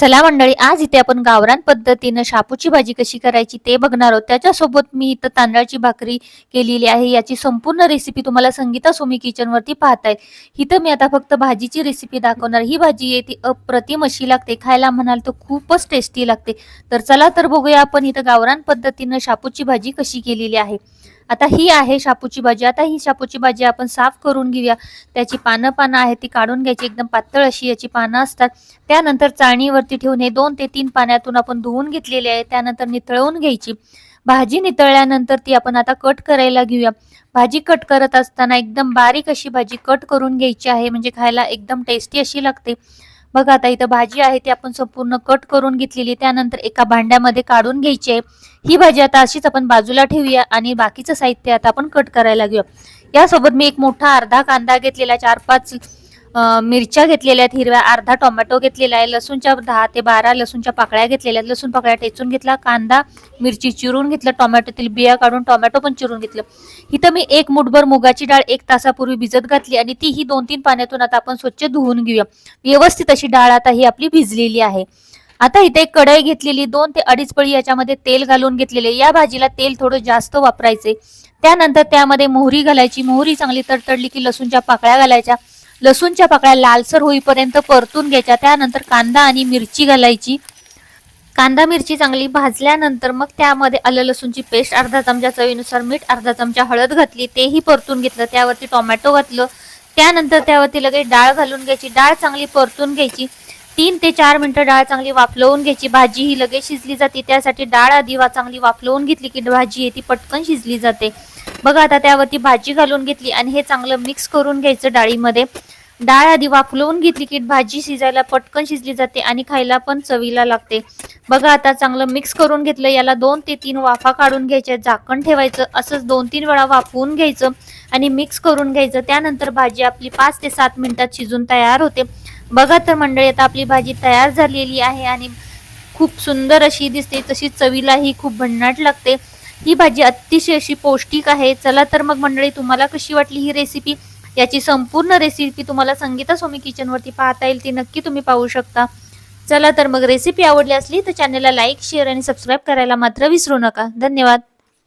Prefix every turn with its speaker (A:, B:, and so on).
A: चला मंडळी, आज इथे आपण गावरान पद्धतीनं शापूची भाजी कशी करायची ते बघणार आहोत। त्याच्यासोबत मी इथं तांदळाची भाकरी केलेली आहे। याची संपूर्ण रेसिपी तुम्हाला संगीता सोमी किचन वरती पाहताय। इथं मी आता फक्त भाजीची रेसिपी दाखवणार। ही भाजी आहे ती अप्रतिम अशी लागते, खायला म्हणाल तर खूपच टेस्टी लागते। तर चला तर बघूया आपण इथं गावरान पद्धतीनं शापूची भाजी कशी केलेली आहे। आता ही आहे शापूची भाजी। आता ही शापूची भाजी आपण साफ करून घेऊया। त्याची पानं आहे ती काढून घ्यायची, एकदम पातळ अशी याची पानं असतात। त्यानंतर चाळणीवरती ठेवून हे 2 ते 3 पाण्यातून आपण धुवून घेतलेले आहे। त्यानंतर नितळवून घ्यायची। भाजी नितळल्यानंतर ती आपण आता कट करायला घेऊया। भाजी कट करत असताना एकदम बारीक अशी भाजी कट करून घ्यायची आहे, म्हणजे खायला एकदम टेस्टी अशी लागते। बघा आता इथं भाजी आहे ती आपण संपूर्ण कट करून घेतलेली। त्यानंतर एका भांड्यामध्ये काढून घ्यायची आहे। ही भाजी आता अशीच आपण बाजूला ठेवूया आणि बाकीचं साहित्य आता आपण कट करायला घेऊया। यासोबत मी एक मोठा अर्धा कांदा घेतलेला, 4-5 मिरच्या घेतलेल्या आहेत हिरव्या, अर्धा टोमॅटो घेतलेला आहे, लसूणच्या 10 ते 12 लसूणच्या पाकळ्या घेतलेल्या आहेत, लसूण पाकळ्या ठेचून घेतला, कांदा मिरची चिरून घेतलं, टोमॅटोतील बिया काढून टोमॅटो पण चिरून घेतलं। इथं मी 1 मुठभर मुगाची डाळ 1 तासापूर्वी भिजत घातली आणि ती ही 2-3 पाण्यातून आता आपण स्वच्छ धुवून घेऊया। व्यवस्थित अशी डाळ आता ही आपली भिजलेली आहे। आता इथे एक कढई घेतलेली, 2 ते 2.5 पळी याच्यामध्ये तेल घालून घेतलेले। या भाजीला तेल थोडं जास्त वापरायचे। त्यानंतर त्यामध्ये मोहरी घालायची, मोहरी चांगली तडतडली की लसूणच्या पाकळ्या घालायच्या, लसूणच्या पाकळ्या लालसर होईपर्यंत परतून घ्यायच्या। त्यानंतर कांदा आणि मिरची घालायची। कांदा मिरची चांगली भाजल्यानंतर मग त्यामध्ये आलं लसूणची पेस्ट अर्धा चमचा, चवीनुसार मीठ, अर्धा चमचा हळद घातली, तेही परतून घेतलं। त्यावरती टोमॅटो घातलं। त्यानंतर त्यावरती लगेच डाळ घालून घ्यायची, डाळ चांगली परतून घ्यायची। 3 ते 4 मिनिटं डाळ चांगली वाफलवून घ्यायची। भाजी ही लगेच शिजली जाते, त्यासाठी डाळ आधी चांगली वाफलवून घेतली की भाजी आहे ती पटकन शिजली जाते। बघा आता त्यावरती भाजी घालून घेतली आणि हे चांगलं मिक्स करून घ्यायचं डाळीमध्ये। डाळ आधी वाफलवून घेतली की भाजी शिजायला पटकन शिजली जाते आणि खायला पण चवीला लागते। बघा आता चांगलं मिक्स करून घेतलं। याला 2 ते 3 वाफा काढून घ्यायच्या, झाकण ठेवायचं, असंच 2-3 वेळा वाफवून घ्यायचं आणि मिक्स करून घ्यायचं। त्यानंतर भाजी आपली 5 ते 7 मिनिटात शिजून तयार होते। बघा तर मंडळी, आता आपली भाजी तयार झालेली आहे आणि खूप सुंदर अशी दिसते, तशीच चवीलाही खूप भन्नाट लागते। ही भाजी अतिशय अशी पौष्टिक आहे। चला तर मग मंडळी, तुम्हाला कशी वाटली ही रेसिपी? याची संपूर्ण रेसिपी तुम्हाला संगीता सोमी किचन वरती पाहता येईल, ती नक्की तुम्ही पाहू शकता। चला तर मग, रेसिपी आवडली असली तर चॅनलला लाईक, शेअर आणि सबस्क्राईब करायला मात्र विसरू नका। धन्यवाद।